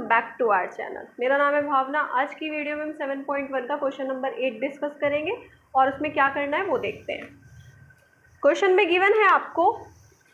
Back to our channel. मेरा नाम है भावना। आज की वीडियो में हम 7.1 का क्वेश्चन नंबर 8 डिस्कस करेंगे और उसमें क्या करना है वो देखते हैं। क्वेश्चन में गिवन है आपको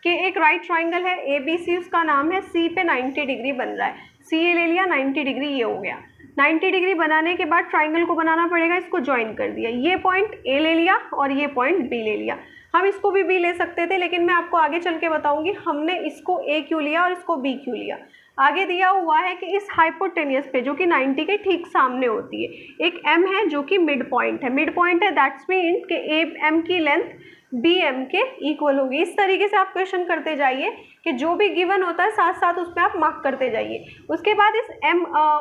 कि एक राइट ट्राइंगल है ABC, उसका नाम है, C पे 90 डिग्री बन रहा है। C ले लिया, 90 डिग्री ये हो गया। 90 डिग्री बनाने के बाद ट्राइंगल को बनाना पड़ेगा, इसको ज्वाइन कर दिया। ये पॉइंट A ले लिया और ये पॉइंट B ले लिया। हम इसको भी B ले सकते थे, लेकिन मैं आपको आगे चल के बताऊंगी हमने इसको A क्यों लिया और इसको B क्यों लिया। आगे दिया हुआ है कि इस हाइपोटेनियस पे जो कि 90 के ठीक सामने होती है एक M है जो कि मिड पॉइंट है। मिड पॉइंट है दैट्स मीन कि AM की लेंथ BM के इक्वल होगी। इस तरीके से आप क्वेश्चन करते जाइए कि जो भी गिवन होता है साथ साथ उसमें आप मार्क करते जाइए। उसके बाद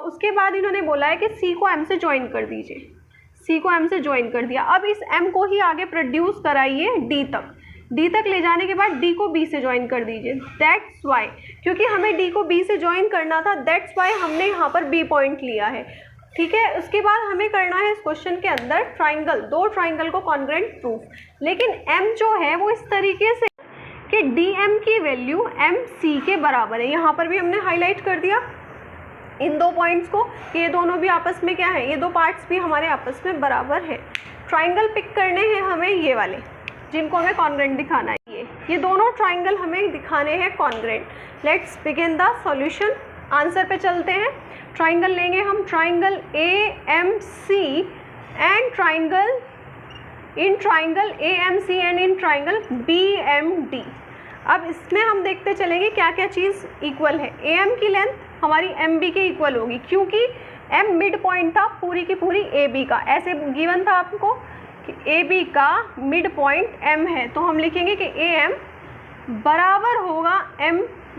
उसके बाद इन्होंने बोला है कि C को M से ज्वाइन कर दीजिए। C को M से ज्वाइन कर दिया। अब इस M को ही आगे प्रोड्यूस कराइए D तक। D तक ले जाने के बाद D को B से ज्वाइन कर दीजिए। दैट्स वाई, क्योंकि हमें D को B से ज्वाइन करना था, दैट्स वाई हमने यहाँ पर B पॉइंट लिया है। ठीक है, उसके बाद हमें करना है इस क्वेश्चन के अंदर ट्राइंगल, दो ट्राइंगल को कॉन्ग्रुएंट प्रूफ। लेकिन M जो है वो इस तरीके से कि DM की वैल्यू MC के बराबर है। यहाँ पर भी हमने हाईलाइट कर दिया इन दो पॉइंट्स को कि ये दोनों भी आपस में क्या है, ये दो पार्ट्स भी हमारे आपस में बराबर है। ट्राइंगल पिक करने हैं हमें ये वाले जिनको हमें कॉन्ग्रुएंट दिखाना है। ये दोनों ट्राइंगल हमें दिखाने हैं congruent. Let's begin the solution. Answer पे चलते हैं। ट्राइंगल लेंगे हम, triangle AMC and triangle AMC and in triangle BMD। अब इसमें हम देखते चलेंगे क्या क्या चीज़ इक्वल है। AM की लेंथ हमारी MB के इक्वल होगी क्योंकि M मिड पॉइंट था पूरी की पूरी AB का। ऐसे गिवन था आपको कि AB का मिड पॉइंट M है, तो हम लिखेंगे कि AM बराबर होगा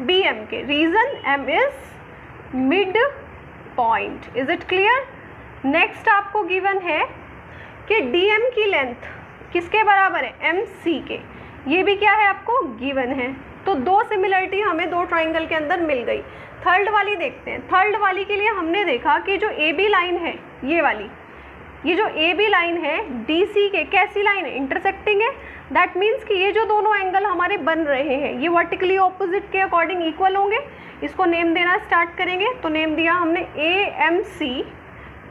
BM के। Reason M is mid point. Is it clear? Next आपको गिवन है कि DM की लेंथ किसके बराबर है? MC के। ये भी क्या है आपको गिवन है। तो दो सिमिलरिटी हमें दो ट्राइंगल के अंदर मिल गई। थर्ड वाली देखते हैं। थर्ड वाली के लिए हमने देखा कि जो AB लाइन है ये वाली, ये जो AB लाइन है DC के कैसी लाइन है? इंटरसेक्टिंग है। दैट मीन्स कि ये जो दोनों एंगल हमारे बन रहे हैं ये वर्टिकली ऑपोजिट के अकॉर्डिंग इक्वल होंगे। इसको नेम देना स्टार्ट करेंगे। तो नेम दिया हमने AMC,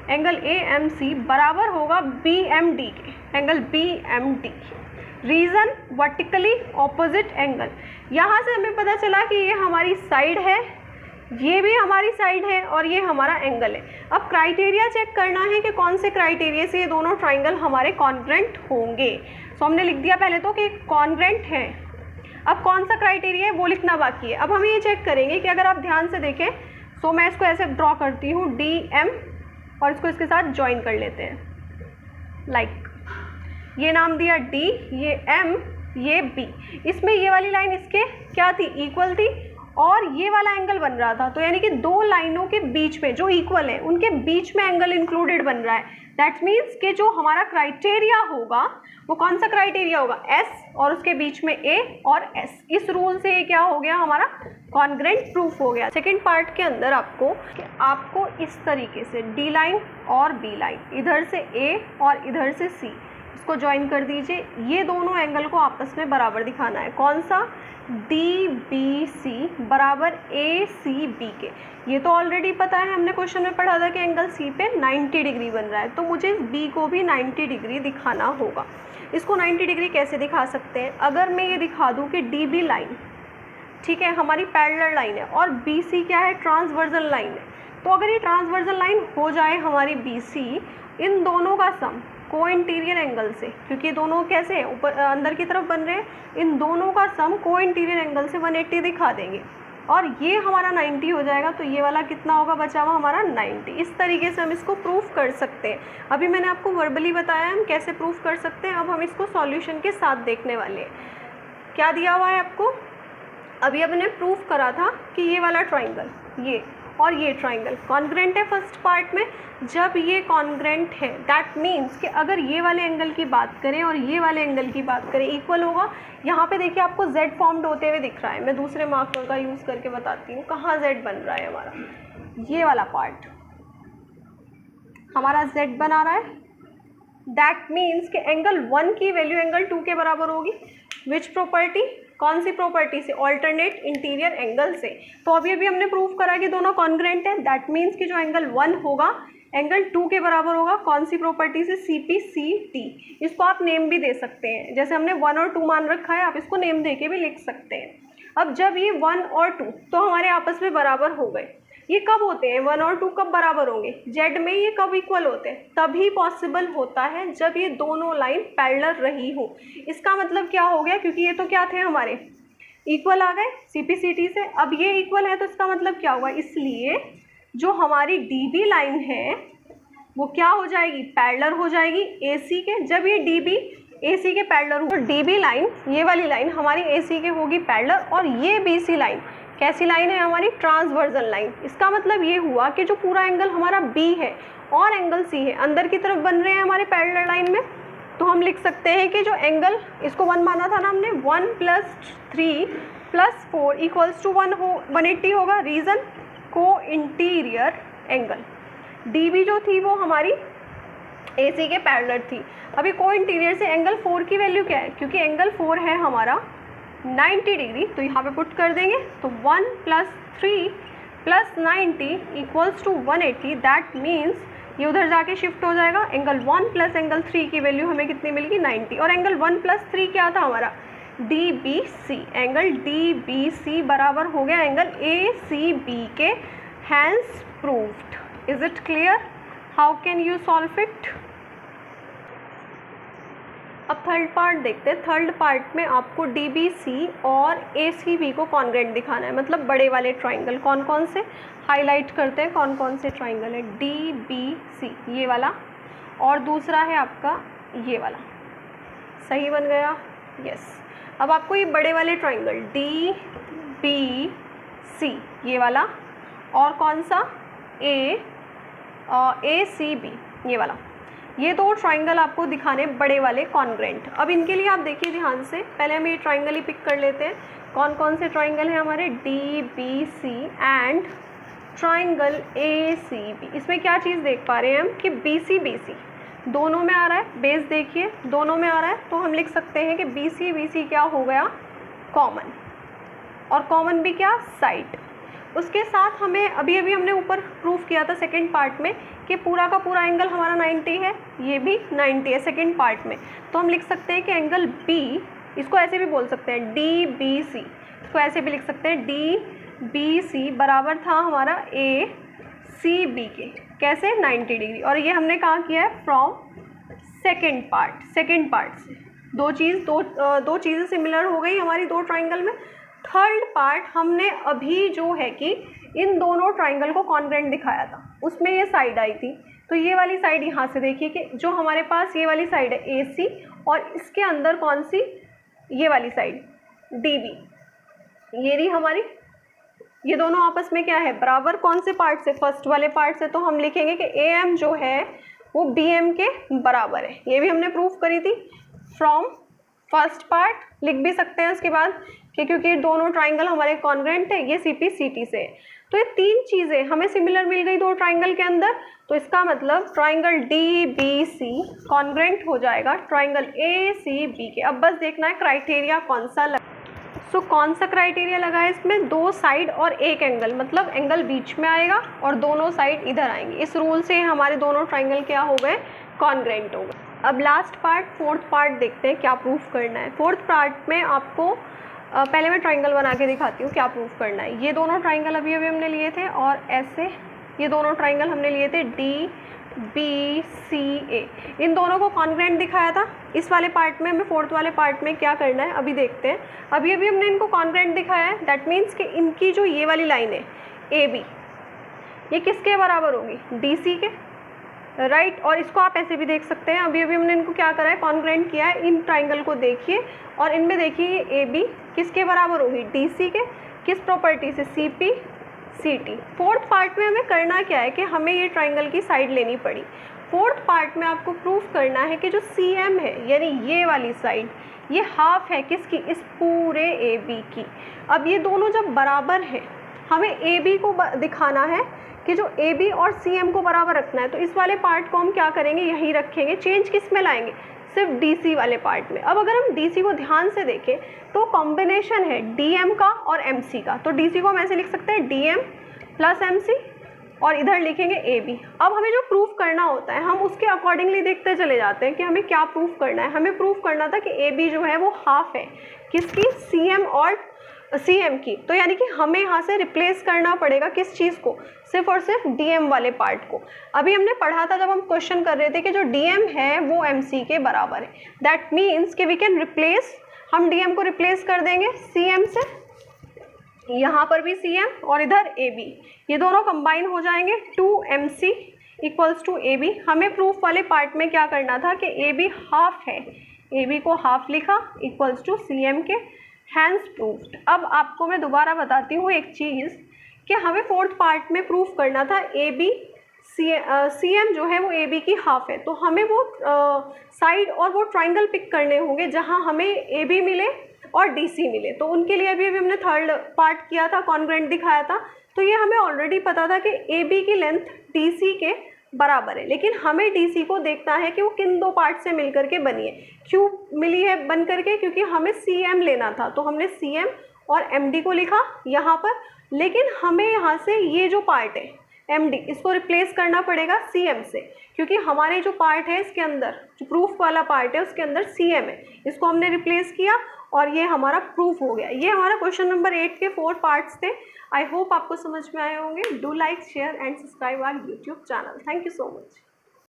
एंगल AMC बराबर होगा BMD के, angle BMD। Reason vertically opposite angle. यहाँ से हमें पता चला कि ये हमारी साइड है, ये भी हमारी साइड है और ये हमारा एंगल है। अब क्राइटेरिया चेक करना है कि कौन से क्राइटेरिया से ये दोनों ट्राइंगल हमारे कॉन्ग्रुएंट होंगे। सो हमने लिख दिया पहले तो कि कॉन्ग्रुएंट है। अब कौन सा क्राइटेरिया है वो लिखना बाकी है। अब हम ये चेक करेंगे कि अगर आप ध्यान से देखें तो मैं इसको ऐसे ड्रॉ करती हूँ DM और इसको इसके साथ ज्वाइन कर लेते हैं। लाइक ये नाम दिया D, ये M, ये B। इसमें ये वाली लाइन इसके क्या थी? इक्वल थी और ये वाला एंगल बन रहा था। तो यानी कि दो लाइनों के बीच में जो इक्वल है उनके बीच में एंगल इंक्लूडेड बन रहा है। दैट मीन्स कि जो हमारा क्राइटेरिया होगा वो कौन सा क्राइटेरिया होगा? S और उसके बीच में A और S। इस रूल से ये क्या हो गया? हमारा कॉन्ग्रुएंट प्रूफ हो गया। सेकेंड पार्ट के अंदर आपको इस तरीके से D लाइन और B लाइन, इधर से A और इधर से C, इसको ज्वाइन कर दीजिए। ये दोनों एंगल को आपस में बराबर दिखाना है। कौन सा? DBC बराबर ACB के। ये तो ऑलरेडी पता है, हमने क्वेश्चन में पढ़ा था कि एंगल C पे 90 डिग्री बन रहा है, तो मुझे इस B को भी 90 डिग्री दिखाना होगा। इसको 90 डिग्री कैसे दिखा सकते हैं? अगर मैं ये दिखा दूँ कि DB लाइन, ठीक है, हमारी पैरेलल लाइन है और BC क्या है? ट्रांसवर्सल लाइन है। तो अगर ये ट्रांसवर्सल लाइन हो जाए हमारी BC, इन दोनों का सम को इंटीरियर एंगल से, क्योंकि दोनों कैसे हैं? ऊपर अंदर की तरफ बन रहे हैं, इन दोनों का सम को इंटीरियर एंगल से 180 दिखा देंगे और ये हमारा 90 हो जाएगा। तो ये वाला कितना होगा बचा हुआ? हमारा 90। इस तरीके से हम इसको प्रूफ कर सकते हैं। अभी मैंने आपको वर्बली बताया हम कैसे प्रूफ कर सकते हैं। अब हम इसको सॉल्यूशन के साथ देखने वाले हैं। क्या दिया हुआ है आपको? अभी हमने प्रूफ करा था कि ये वाला ट्राइंगल, ये और ये ट्राइंगल कॉन्ग्रुएंट है फर्स्ट पार्ट में। जब ये कॉन्ग्रुएंट है दैट मीन्स कि अगर ये वाले एंगल की बात करें और ये वाले एंगल की बात करें इक्वल होगा। यहाँ पे देखिए आपको Z फॉर्म्ड होते हुए दिख रहा है। मैं दूसरे मार्कर का यूज़ करके बताती हूँ कहाँ Z बन रहा है। हमारा ये वाला पार्ट हमारा Z बना रहा है। दैट मीन्स कि एंगल 1 की वैल्यू एंगल 2 के बराबर होगी। Which property? कौन सी प्रॉपर्टी से? ऑल्टरनेट इंटीरियर एंगल से। तो अभी अभी हमने प्रूव करा कि दोनों कॉन्ग्रुएंट है, दैट मीन्स कि जो एंगल 1 होगा एंगल 2 के बराबर होगा। कौन सी प्रॉपर्टी से? CPCT। इसको आप नेम भी दे सकते हैं, जैसे हमने 1 और 2 मान रखा है, आप इसको नेम दे के भी लिख सकते हैं। अब जब ये 1 और 2 तो हमारे आपस में बराबर हो गए, ये कब होते हैं? 1 और 2 कब बराबर होंगे? जेड में ये कब इक्वल होते हैं? तभी पॉसिबल होता है जब ये दोनों लाइन पैरेलल रही हो। इसका मतलब क्या हो गया? क्योंकि ये तो क्या थे हमारे, इक्वल आ गए CPCT से, अब ये इक्वल है तो इसका मतलब क्या हुआ? इसलिए जो हमारी DB लाइन है वो क्या हो जाएगी? पैरेलल हो जाएगी AC के। जब ये DB AC के पैरेलल हो तो DB लाइन, ये वाली लाइन हमारी AC के होगी पैरेलल, और ये BC लाइन कैसी लाइन है? हमारी ट्रांसवर्सल लाइन। इसका मतलब ये हुआ कि जो पूरा एंगल हमारा B है और एंगल C है अंदर की तरफ बन रहे हैं हमारे पैरेलल लाइन में। तो हम लिख सकते हैं कि जो एंगल, इसको 1 माना था ना हमने, 1 + 3 + 4 = 180 होगा। रीज़न? को इंटीरियर एंगल। DB जो थी वो हमारी AC के पैरेलल थी। अभी को इंटीरियर से एंगल 4 की वैल्यू क्या है? क्योंकि एंगल 4 है हमारा 90 डिग्री, तो यहाँ पे पुट कर देंगे। तो 1 + 3 + 90 = 180। दैट मीन्स ये उधर जाके शिफ्ट हो जाएगा। एंगल 1 + एंगल 3 की वैल्यू हमें कितनी मिलेगी? 90। और एंगल 1 + 3 क्या था हमारा? DBC। एंगल DBC बराबर हो गया एंगल ACB के। Hence proved. Is it clear? How can you solve it? अब थर्ड पार्ट देखते हैं। थर्ड पार्ट में आपको DBC और ACB को कॉन्ग्रुएंट दिखाना है, मतलब बड़े वाले ट्राइंगल। कौन कौन से हाईलाइट करते हैं? कौन कौन से ट्राइंगल है? DBC ये वाला, और दूसरा है आपका ये वाला। सही बन गया? यस। अब आपको ये बड़े वाले ट्राइंगल DBC ये वाला, और कौन सा? ACB ये वाला, ये दो ट्राइंगल आपको दिखाने बड़े वाले कॉन्ग्रुएंट। अब इनके लिए आप देखिए ध्यान से, पहले हम ये ट्राइंगल ही पिक कर लेते हैं। कौन कौन से ट्राइंगल हैं हमारे? DBC and triangle ACB। इसमें क्या चीज़ देख पा रहे हैं हम कि BC दोनों में आ रहा है। बेस देखिए दोनों में आ रहा है, तो हम लिख सकते हैं कि BC क्या हो गया? कॉमन। और कॉमन भी क्या? साइड। उसके साथ हमें अभी हमने ऊपर प्रूफ किया था सेकंड पार्ट में कि पूरा का पूरा एंगल हमारा 90 है, ये भी 90 है सेकंड पार्ट में। तो हम लिख सकते हैं कि एंगल B, इसको ऐसे भी बोल सकते हैं DBC, इसको ऐसे भी लिख सकते हैं DBC बराबर था हमारा ACB के। कैसे? 90 डिग्री। और ये हमने कहाँ किया है? फ्रॉम सेकंड पार्ट से। दो चीज़ें सिमिलर हो गई हमारी दो ट्राइंगल में। थर्ड पार्ट हमने अभी जो है कि इन दोनों ट्राइंगल को कॉन्ग्रुएंट दिखाया था, उसमें ये साइड आई थी। तो ये वाली साइड यहाँ से देखिए कि जो हमारे पास ये वाली साइड है AC, और इसके अंदर कौन सी? ये वाली साइड DB। ये रही हमारी, ये दोनों आपस में क्या है? बराबर। कौन से पार्ट से? फर्स्ट वाले पार्ट से। तो हम लिखेंगे कि AM जो है वो BM के बराबर है। ये भी हमने प्रूफ करी थी फ्रॉम फर्स्ट पार्ट। लिख भी सकते हैं उसके बाद कि क्योंकि दोनों ट्राइंगल हमारे कॉन्ग्रुएंट है, ये CPCT से है। तो ये तीन चीज़ें हमें सिमिलर मिल गई दो ट्राइंगल के अंदर। तो इसका मतलब ट्राइंगल DBC कॉन्ग्रुएंट हो जाएगा ट्राइंगल ACB के। अब बस देखना है क्राइटेरिया कौन सा लगा। सो कौन सा क्राइटेरिया लगा है इसमें? दो साइड और एक एंगल, मतलब एंगल बीच में आएगा और दोनों साइड इधर आएंगे। इस रूल से हमारे दोनों ट्राइंगल क्या हो गए? कॉन्ग्रुएंट हो गए। अब लास्ट पार्ट, फोर्थ पार्ट देखते हैं क्या प्रूफ करना है। फोर्थ पार्ट में आपको पहले मैं ट्राइंगल बना के दिखाती हूँ क्या प्रूफ करना है। ये दोनों ट्राइंगल अभी हमने लिए थे, और ऐसे ये दोनों ट्राइंगल हमने लिए थे DBCA। इन दोनों को कॉन्ग्रुएंट दिखाया था। इस वाले पार्ट में हमें फोर्थ वाले पार्ट में क्या करना है अभी देखते हैं। अभी हमने इनको कॉन्ग्रुएंट दिखाया है, दैट मीन्स कि इनकी जो ये वाली लाइन है AB, ये किसके बराबर होगी? DC के, राइट। और इसको आप ऐसे भी देख सकते हैं। अभी हमने इनको क्या करा है? कॉन्ग्रुएंट किया है। इन ट्राइंगल को देखिए और इनमें देखिए ये AB किसके बराबर होगी? DC के। किस प्रॉपर्टी से? CPCT। फोर्थ पार्ट में हमें करना क्या है कि हमें ये ट्राइंगल की साइड लेनी पड़ी। फोर्थ पार्ट में आपको प्रूफ करना है कि जो CM है यानी ये वाली साइड, ये हाफ है किसकी? इस पूरे AB की। अब ये दोनों जब बराबर है, हमें AB को दिखाना है कि जो AB और CM को बराबर रखना है। तो इस वाले पार्ट को हम क्या करेंगे? यहीं रखेंगे। चेंज किस में लाएंगे? सिर्फ DC वाले पार्ट में। अब अगर हम DC को ध्यान से देखें तो कॉम्बिनेशन है DM का और MC का, तो DC को हम ऐसे लिख सकते हैं DM प्लस MC और इधर लिखेंगे AB। अब हमें जो प्रूफ करना होता है हम उसके अकॉर्डिंगली देखते चले जाते हैं कि हमें क्या प्रूफ करना है। हमें प्रूफ करना था कि AB जो है वो हाफ है किसकी, CM और CM की, तो यानी कि हमें यहाँ से रिप्लेस करना पड़ेगा किस चीज़ को, सिर्फ और सिर्फ DM वाले पार्ट को। अभी हमने पढ़ा था जब हम क्वेश्चन कर रहे थे कि जो DM है वो MC के बराबर है। दैट मीन्स कि वी कैन रिप्लेस, हम DM को रिप्लेस कर देंगे CM से, यहाँ पर भी CM और इधर AB, ये दोनों कंबाइन हो जाएंगे 2MC इक्वल्स टू AB। हमें प्रूफ वाले पार्ट में क्या करना था कि AB हाफ है, AB को हाफ लिखा इक्वल्स टू CM के, हैंस प्रूफ्ड। अब आपको मैं दोबारा बताती हूँ एक चीज़ कि हमें फोर्थ पार्ट में प्रूफ करना था AB CM जो है वो AB की हाफ है, तो हमें वो साइड और वो ट्राइंगल पिक करने होंगे जहाँ हमें AB मिले और DC मिले। तो उनके लिए अभी हमने थर्ड पार्ट किया था, कॉन्ग्रुएंट दिखाया था, तो ये हमें ऑलरेडी पता था कि AB की लेंथ DC के बराबर है, लेकिन हमें DC को देखना है कि वो किन दो पार्ट से मिल करके बनी है। क्यों मिली है बन करके, क्योंकि हमें CM लेना था, तो हमने CM और MD को लिखा यहाँ पर, लेकिन हमें यहाँ से ये जो पार्ट है MD इसको रिप्लेस करना पड़ेगा CM से, क्योंकि हमारे जो पार्ट है इसके अंदर, जो प्रूफ वाला पार्ट है उसके अंदर CM है, इसको हमने रिप्लेस किया और ये हमारा प्रूफ हो गया। ये हमारा क्वेश्चन नंबर 8 के 4 पार्ट्स थे। आई होप आपको समझ में आए होंगे। Do like, share and subscribe our YouTube channel. Thank you so much.